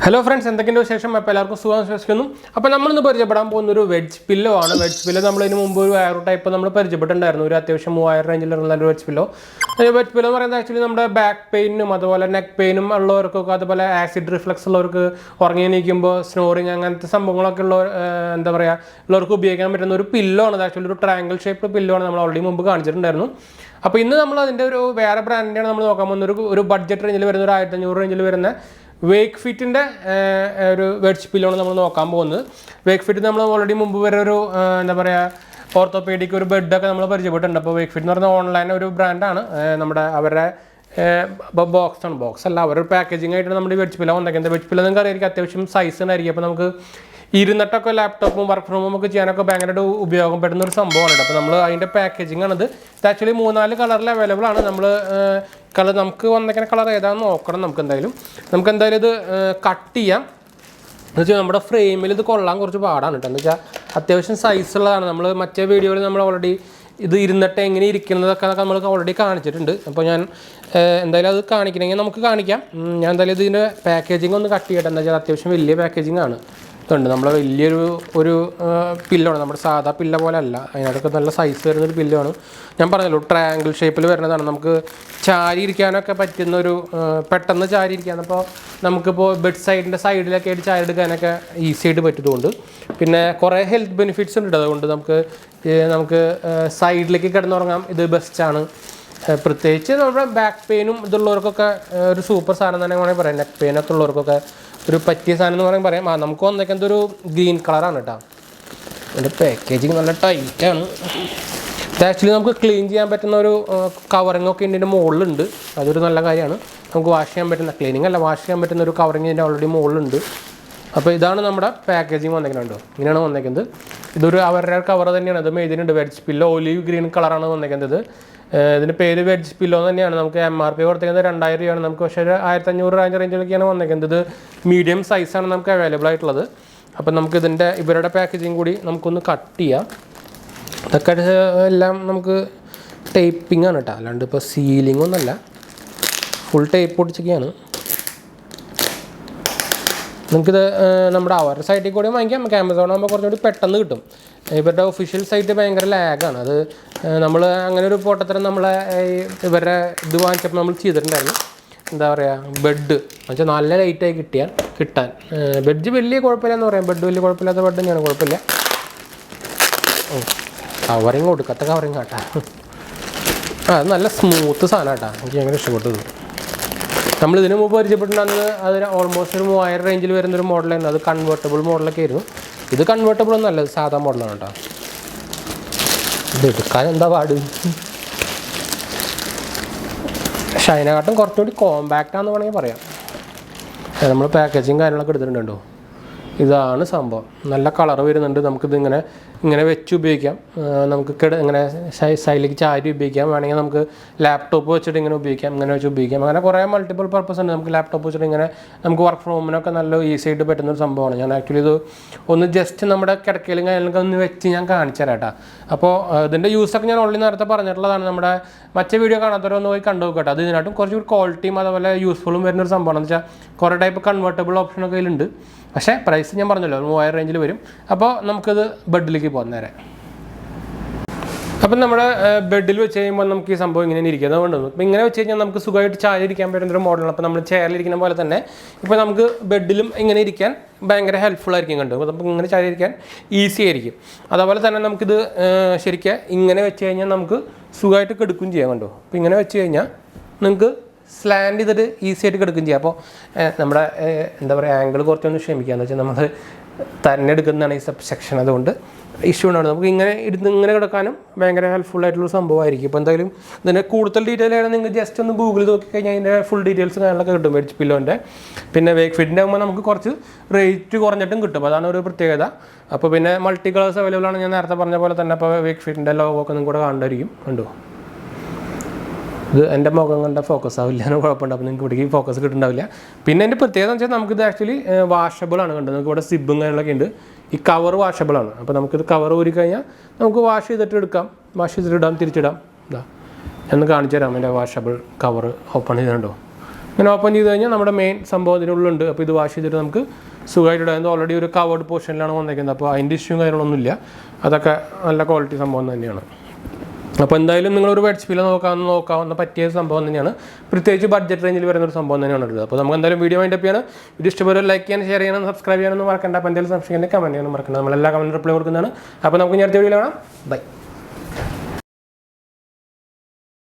Hello friends, എന്തൊക്കെയുണ്ട് വിശേഷം? അപ്പോൾ എല്ലാവർക്കും സുഖം വിശ്വസിക്കുന്നു. അപ്പോൾ നമ്മളിന്ന് പരിചയപ്പെടാൻ പോകുന്ന ഒരു വെഡ്ജ് പില്ലോ ആണ്. വെഡ്ജ് പില്ലോ നമ്മളിതിന് മുമ്പ് ഒരു വയർ ടൈപ്പ് നമ്മൾ പരിചയപ്പെട്ടിട്ടുണ്ടായിരുന്നു. ഒരു അത്യാവശ്യം 3000 റേഞ്ചിലുള്ള ഒരു വെഡ്ജ് പില്ലോ. വെഡ്ജ് പില്ലോ എന്ന് പറയുന്നത് ആക്ച്വലി നമ്മുടെ ബാക്ക് പെയിനും അതുപോലെ നെക്ക് പെയിനും ഉള്ളവർക്കൊക്കെ, അതുപോലെ ആസിഡ് റിഫ്ലക്സ് ഉള്ളവർക്ക്, ഉറങ്ങി എണീക്കുമ്പോൾ സ്നോറിങ് അങ്ങനത്തെ സംഭവങ്ങളൊക്കെ ഉള്ള എന്താ പറയുക ഉള്ളവർക്ക് ഉപയോഗിക്കാൻ പറ്റുന്ന ഒരു പില്ലോ ആണ്. ആക്ച്വലി ഒരു ട്രയാങ്കിൾ ഷേപ്പ് പില്ലോ ആണ്. നമ്മൾ ഓൾറെഡി മുമ്പ് കാണിച്ചിട്ടുണ്ടായിരുന്നു. അപ്പോൾ ഇന്ന് നമ്മൾ അതിൻ്റെ ഒരു വേറെ ബ്രാൻഡിൻ്റെയാണ് നമ്മൾ നോക്കാൻ പോകുന്നത്. ഒരു ബഡ്ജറ്റ് റേഞ്ചിൽ വരുന്ന ഒരു 1500 റേഞ്ചിൽ വരുന്ന വേക്ക് ഫിറ്റിൻ്റെ ഒരു വെഡ്ജ് പില്ലോണ് നമ്മൾ നോക്കാൻ പോകുന്നത്. വേക്ക് ഫിറ്റ് നമ്മൾ ഓൾറെഡി മുമ്പ് വരെ ഒരു എന്താ പറയുക ഓർത്തോപീഡിക് ഒരു ബെഡൊക്കെ നമ്മൾ പരിചയപ്പെട്ടിട്ടുണ്ട്. അപ്പോൾ വേക്ക് ഫിറ്റ് എന്ന് പറയുന്നത് ഓൺലൈൻ ഒരു ബ്രാൻഡാണ്. നമ്മുടെ അവരുടെ ബോക്സ് അല്ല, അവരുടെ പാക്കേജിങ് ആയിട്ടാണ് നമ്മുടെ വെഡ്ജ് പില്ലോ വന്നേക്കുന്നത്. വെഡ്ജ് പില്ലോ നിങ്ങൾക്ക് അറിയാം അത്യാവശ്യം സൈസ് ഉണ്ടായിരിക്കും. അപ്പോൾ നമുക്ക് ഇരുന്നിട്ടൊക്കെ ലാപ്ടോപ്പും വർക്ക് ഫ്രം ഹോം ഒക്കെ ചെയ്യാനൊക്കെ ഭയങ്കരമായിട്ട് ഉപയോഗപ്പെടുന്ന ഒരു സംഭവമാണ്. അപ്പോൾ നമ്മൾ അതിൻ്റെ പാക്കേജിങ് ആണിത്. ഇത് ആക്ച്വലി 3-4 കളറിൽ അവൈലബിൾ ആണ്. നമ്മൾ കളർ നമുക്ക് വന്നേക്കുന്ന കളർ ഏതാണെന്ന് നോക്കണം. നമുക്ക് എന്തായാലും ഇത് കട്ട് ചെയ്യാം. എന്ന് വെച്ചാൽ നമ്മുടെ ഫ്രെയിമിൽ ഇത് കൊള്ളാൻ കുറച്ച് പാടാണ് കേട്ടോ. എന്ന് വെച്ചാൽ അത്യാവശ്യം സൈസുള്ളതാണ്. നമ്മൾ മറ്റേ വീഡിയോയിൽ നമ്മൾ ഓൾറെഡി ഇത് ഇരുന്നിട്ട് എങ്ങനെ ഇരിക്കുന്നതൊക്കെ നമ്മൾ ഓൾറെഡി കാണിച്ചിട്ടുണ്ട്. അപ്പോൾ ഞാൻ എന്തായാലും അത് കാണിക്കണമെങ്കിൽ നമുക്ക് കാണിക്കാം. ഞാൻ എന്തായാലും ഇതിൻ്റെ പാക്കേജിങ് ഒന്ന് കട്ട് ചെയ്യട്ടെ. എന്താ വെച്ചാൽ അത്യാവശ്യം വലിയ പാക്കേജിങ് ആണ്. ഇതുണ്ട് നമ്മൾ വലിയൊരു പില്ലാണ്. നമ്മുടെ സാധാ പില്ല പോലെ അല്ല, അതിനകത്തൊക്കെ നല്ല സൈസ് വരുന്നൊരു പില്ലാണ്. ഞാൻ പറഞ്ഞല്ലോ ട്രയാങ്കിൾ ഷേപ്പിൽ വരുന്നതാണ്. നമുക്ക് ചാരി ഇരിക്കാനൊക്കെ പറ്റുന്നൊരു, പെട്ടെന്ന് ചാരി ഇരിക്കാൻ. അപ്പോൾ നമുക്കിപ്പോൾ ബെഡ് സൈഡിലൊക്കെ ആയിട്ട് ചാരി എടുക്കാനൊക്കെ ഈസി ആയിട്ട് പറ്റുന്നതുകൊണ്ട്, പിന്നെ കുറേ ഹെൽത്ത് ബെനിഫിറ്റ്സ് ഉണ്ട്. അതുകൊണ്ട് നമുക്ക് സൈഡിലേക്ക് കിടന്നുറങ്ങാം. ഇത് ബെസ്റ്റാണ്. പ്രത്യേകിച്ച് നമ്മുടെ ബാക്ക് പെയിനും ഇതുള്ളവർക്കൊക്കെ ഒരു സൂപ്പർ സാധനം തന്നെ വേണമെങ്കിൽ പറയാം. നെക്ക് പെയിനൊക്കെ ഉള്ളവർക്കൊക്കെ ഒരു പറ്റിയ സാധനം എന്ന് പറയാം. നമുക്ക് വന്നേക്കാൻ ഒരു ഗ്രീൻ കളറാണ് കേട്ടോ. അതിൻ്റെ പാക്കേജിങ് നല്ല ടൈറ്റാണ്. ഇത് ആക്ച്വലി നമുക്ക് ക്ലീൻ ചെയ്യാൻ പറ്റുന്ന ഒരു കവറിങ്ങൊക്കെ ഇതിൻ്റെ മുകളിലുണ്ട്. അതൊരു നല്ല കാര്യമാണ്. നമുക്ക് വാഷ് ചെയ്യാൻ പറ്റുന്ന, ക്ലീനിങ് അല്ല, വാഷ് ചെയ്യാൻ പറ്റുന്ന ഒരു കവറിങ് ഇതിൻ്റെ ഓൾറെഡി മുകളിലുണ്ട്. അപ്പോൾ ഇതാണ് നമ്മുടെ പാക്കേജിങ് വന്നേക്കുന്നുണ്ടോ, ഇങ്ങനെയാണ് വന്നേക്കുന്നത്. ഇതൊരു അവരുടെ കവർ തന്നെയാണ്. ഇത് മെയ്തിനുണ്ട് വെഡ്ജ് പില്ലോ, ഒലിവ് ഗ്രീൻ കളറാണ് വന്നേക്കുന്നത്. ഇതിൻ്റെ പേര് വെഡ്ജ് പില്ലോ തന്നെയാണ്. നമുക്ക് MRP കൊടുത്തേക്കുന്നത് 2000 രൂപയാണ്. നമുക്ക് പക്ഷേ 1500 റേഞ്ചിലൊക്കെയാണ് വന്നേക്കുന്നത്. ഇത് മീഡിയം സൈസാണ് നമുക്ക് അവൈലബിൾ ആയിട്ടുള്ളത്. അപ്പം നമുക്ക് ഇവരുടെ പാക്കേജിങ് കൂടി നമുക്കൊന്ന് കട്ട് ചെയ്യാം. ഇതൊക്കെ എല്ലാം നമുക്ക് ടേപ്പിംഗ് ആണ് കേട്ടോ, അല്ലാണ്ട് ഇപ്പോൾ സീലിംഗ് ഒന്നുമല്ല, ഫുൾ ടേപ്പ് പൊട്ടിച്ചൊക്കെയാണ്. നിങ്ങൾക്കിത് നമ്മുടെ അവരുടെ സൈറ്റിൽ കൂടി വാങ്ങിക്കാം. നമുക്ക് ആമസോൺ ആകുമ്പോൾ കുറച്ചുകൂടി പെട്ടെന്ന് കിട്ടും. ഇവരുടെ ഒഫീഷ്യൽ സൈറ്റ് ഭയങ്കര ലാഗാണ്. അത് നമ്മൾ അങ്ങനെ ഒരു പൊട്ടത്തരം ഇവരുടെ ഇത് വാങ്ങിച്ചപ്പോൾ നമ്മൾ ചെയ്തിട്ടുണ്ടായിരുന്നു. എന്താ പറയുക, ബെഡ് എന്നുവെച്ചാൽ നല്ല ലൈറ്റായി കിട്ടാൻ ബെഡ് വലിയ കുഴപ്പമില്ല എന്ന് പറയാം. ബെഡ് വലിയ കുഴപ്പമില്ലാത്ത ബെഡ് തന്നെയാണ്, കുഴപ്പമില്ല. കവറിങ് കൊടുക്കാത്ത കവറിങ് കേട്ടാ. അത് നല്ല സ്മൂത്ത് സാധനം കേട്ടോ. എനിക്ക് ഭയങ്കര ഇഷ്ടപ്പെട്ടത്. നമ്മളിതിന് മുമ്പ് പരിചയപ്പെട്ടിട്ടുണ്ടെന്ന് അതിന് ഓൾമോസ്റ്റ് ഒരു 3000 റേഞ്ചിൽ വരുന്നൊരു മോഡലായിരുന്നു. അത് കൺവേർട്ടബിൾ മോഡലൊക്കെ ആയിരുന്നു. ഇത് കൺവേർട്ടബിൾ ഒന്നും അല്ല, ഇത് സാധാ മോഡലാണ് കേട്ടോ. ഇത് എടുക്കാൻ എന്താ പാട്. പക്ഷേ അതിനെക്കാട്ടും കുറച്ചുകൂടി കോമ്പാക്റ്റാന്ന് വേണമെങ്കിൽ പറയാം. നമ്മൾ പാക്കേജിങ് കാര്യങ്ങളൊക്കെ എടുത്തിട്ടുണ്ടോ. ഇതാണ് സംഭവം. നല്ല കളർ വരുന്നുണ്ട്. ഇങ്ങനെ വെച്ച് ഉപയോഗിക്കാം. നമുക്ക് ഇങ്ങനെ സൈഡിലേക്ക് ചാരി ഉപയോഗിക്കാം. വേണമെങ്കിൽ നമുക്ക് ലാപ്ടോപ്പ് വെച്ചിട്ട് ഇങ്ങനെ ഉപയോഗിക്കാം, ഇങ്ങനെ വെച്ച് ഉപയോഗിക്കാം. അങ്ങനെ കുറേ മൾട്ടിപ്പിൾ പർപ്പസ് ഉണ്ട്. നമുക്ക് ലാപ്ടോപ്പ് വെച്ചിട്ട് ഇങ്ങനെ നമുക്ക് വർക്ക് ഫ്രം ഹോമിനൊക്കെ നല്ല ഈസി ആയിട്ട് പറ്റുന്നൊരു സംഭവമാണ്. ഞാൻ ആക്ച്വലി ഇത് ഒന്ന് ജസ്റ്റ് നമ്മുടെ കിടക്കയിലും കാര്യങ്ങളൊക്കെ ഒന്ന് വെച്ച് ഞാൻ കാണിച്ചു തരാം കേട്ടോ. അപ്പോൾ ഇതിൻ്റെ യൂസൊക്കെ ഞാൻ ഓൾറെഡി നേരത്തെ പറഞ്ഞിട്ടുള്ളതാണ്. നമ്മുടെ മറ്റേ വീഡിയോ കാണാത്തവരൊന്ന് പോയി കണ്ടു നോക്കട്ടെ. അത് ഇതിനായിട്ടും കുറച്ചുകൂടി ക്വാളിറ്റിയും അതുപോലെ യൂസ്ഫുള്ളും വരുന്നൊരു സംഭവമാണ്. എന്ന് വെച്ചാൽ കുറേ ടൈപ്പ് കൺവേർട്ടബിൾ ഓപ്ഷനൊക്കെ ഇതിലുണ്ട്. പക്ഷേ പ്രൈസ് ഞാൻ പറഞ്ഞല്ലോ 3000 റേഞ്ചിൽ വരും. അപ്പോൾ നമുക്കത് ബെഡിലേക്ക് പോകാൻ നേരെ. അപ്പം നമ്മുടെ ബെഡിൽ വെച്ച് കഴിയുമ്പോൾ നമുക്ക് ഈ സംഭവം ഇങ്ങനെ ഇരിക്കുന്നത് കൊണ്ടുവന്നു. അപ്പോൾ ഇങ്ങനെ വെച്ച് കഴിഞ്ഞാൽ നമുക്ക് സുഖമായിട്ട് ചാരി ഇരിക്കാൻ പറ്റുന്നൊരു മോഡലാണ്. അപ്പോൾ നമ്മൾ ചെയറിലിരിക്കുന്ന പോലെ തന്നെ ഇപ്പോൾ നമുക്ക് ബെഡിലും ഇങ്ങനെ ഇരിക്കാൻ ഭയങ്കര ഹെൽപ്ഫുൾ ആയിരിക്കും കണ്ടു. അപ്പോൾ നമുക്ക് ഇങ്ങനെ ചാരി ഇരിക്കാൻ ഈസി ആയിരിക്കും. അതുപോലെ തന്നെ നമുക്കിത് ശരിക്കും ഇങ്ങനെ വെച്ച് കഴിഞ്ഞാൽ നമുക്ക് സുഖമായിട്ട് കിടക്കുകയും ചെയ്യാം കണ്ടോ. അപ്പോൾ ഇങ്ങനെ വെച്ച് കഴിഞ്ഞാൽ നിങ്ങൾക്ക് സ്ലാൻഡ് ചെയ്തിട്ട് ഈസി ആയിട്ട് കിടക്കുകയും ചെയ്യാം. അപ്പോൾ നമ്മുടെ എന്താ പറയുക ആംഗിൾ കുറച്ചൊന്ന് ക്ഷമിക്കുക. എന്ന് വെച്ചാൽ നമ്മൾ തന്നെ എടുക്കുന്നതാണ് ഈ സെക്ഷൻ, അതുകൊണ്ട് ഇഷ്യൂ ഉണ്ടാവും. നമുക്ക് ഇങ്ങനെ കിടക്കാനും ഭയങ്കര ഹെൽപ്ഫുൾ ആയിട്ടുള്ള സംഭവമായിരിക്കും. ഇപ്പോൾ എന്തായാലും ഇതിൻ്റെ കൂടുതൽ ഡീറ്റെയിൽ ആയിട്ട് നിങ്ങൾ ജസ്റ്റ് ഒന്ന് ഗൂഗിളിൽ നോക്കിക്കഴിഞ്ഞാൽ അതിൻ്റെ ഫുൾ ഡീറ്റെയിൽസ് കാര്യങ്ങളൊക്കെ കിട്ടും വെഡ്ജ് പില്ലോൻ്റെ. പിന്നെ വേക്ക് ഫിറ്റിൻ്റെ ആകുമ്പോൾ നമുക്ക് കുറച്ച് റേറ്റ് കുറഞ്ഞിട്ടും കിട്ടും, അതാണ് ഒരു പ്രത്യേകത. അപ്പോൾ പിന്നെ മൾട്ടി കളേഴ്സ് അവൈലബിൾ ആണ്. ഞാൻ നേരത്തെ പറഞ്ഞ പോലെ തന്നെ അപ്പോൾ വേക്ക് ഫിറ്റിൻ്റെ ലോഗോ ഒക്കെ നിങ്ങൾക്ക് കൂടെ കാണേണ്ടായിരിക്കും. കണ്ടോ, ഇത് എൻ്റെ മുഖം കണ്ട ഫോക്കസ് ആവില്ല എന്ന് കുഴപ്പമുണ്ട്. അപ്പോൾ നിങ്ങൾക്ക് ഇവിടേക്ക് ഫോക്കസ് കിട്ടുന്നുണ്ടാവില്ല. പിന്നെ എൻ്റെ പ്രത്യേകത എന്ന് വെച്ചാൽ നമുക്കിത് ആക്ച്വലി വാഷബിൾ ആണ്. കണ്ടത്, നമുക്ക് ഇവിടെ സിബും കാര്യങ്ങളൊക്കെ ഉണ്ട്. ഈ കവർ വാഷബിളാണ്. അപ്പോൾ നമുക്കിത് കവർ ഊരി കഴിഞ്ഞാൽ നമുക്ക് വാഷ് ചെയ്തിട്ട് എടുക്കാം, വാഷ് ചെയ്തിട്ട് ഇടാം, തിരിച്ചിടാം. ഇതാ എന്ന് കാണിച്ചു തരാം. എൻ്റെ വാഷബിൾ കവർ ഓപ്പൺ ചെയ്തിട്ടുണ്ടോ? ഇങ്ങനെ ഓപ്പൺ ചെയ്ത് കഴിഞ്ഞാൽ നമ്മുടെ മെയിൻ സംഭവം ഇതിനുള്ളുണ്ട്. അപ്പോൾ ഇത് വാഷ് ചെയ്തിട്ട് നമുക്ക് സുഖമായിട്ട് ഇടാം. ഓൾറെഡി ഒരു കവേർഡ് പോർഷനിലാണ് വന്നേക്കുന്നത്, അപ്പോൾ അതിൻ്റെ ഇഷ്യൂവും കാര്യങ്ങളൊന്നുമില്ല. അതൊക്കെ നല്ല ക്വാളിറ്റി സംഭവം തന്നെയാണ്. അപ്പോൾ എന്തായാലും നിങ്ങളൊരു വെഡ്ജ് പില്ലോ നോക്കാവുന്ന പറ്റിയ സംഭവം തന്നെയാണ്. പ്രത്യേകിച്ച് ബഡ്ജറ്റ് റേഞ്ചിൽ വരുന്നൊരു സംഭവം തന്നെയാണ് ഉള്ളത്. അപ്പോൾ നമുക്ക് എന്തായാലും വീഡിയോ വൈൻഡപ്പ് ചെയ്യണം. വീഡിയോ ഇഷ്ടപ്പെടുക ലൈക്ക് ചെയ്യാൻ, ഷെയർ ചെയ്യാനും സബ്സ്ക്രൈബ് ചെയ്യാനൊന്നും മറക്കണ്ട. അപ്പോൾ എന്തെങ്കിലും സംശയം കമൻറ്റ് ചെയ്യാനും മറക്കണ്ട. നമ്മളെല്ലാ കമൻറ്റ് റിപ്ലൈ കൊടുക്കുന്നതാണ്. അപ്പോൾ നമുക്ക് അടുത്ത വീഡിയോ കാണാം. ബൈ.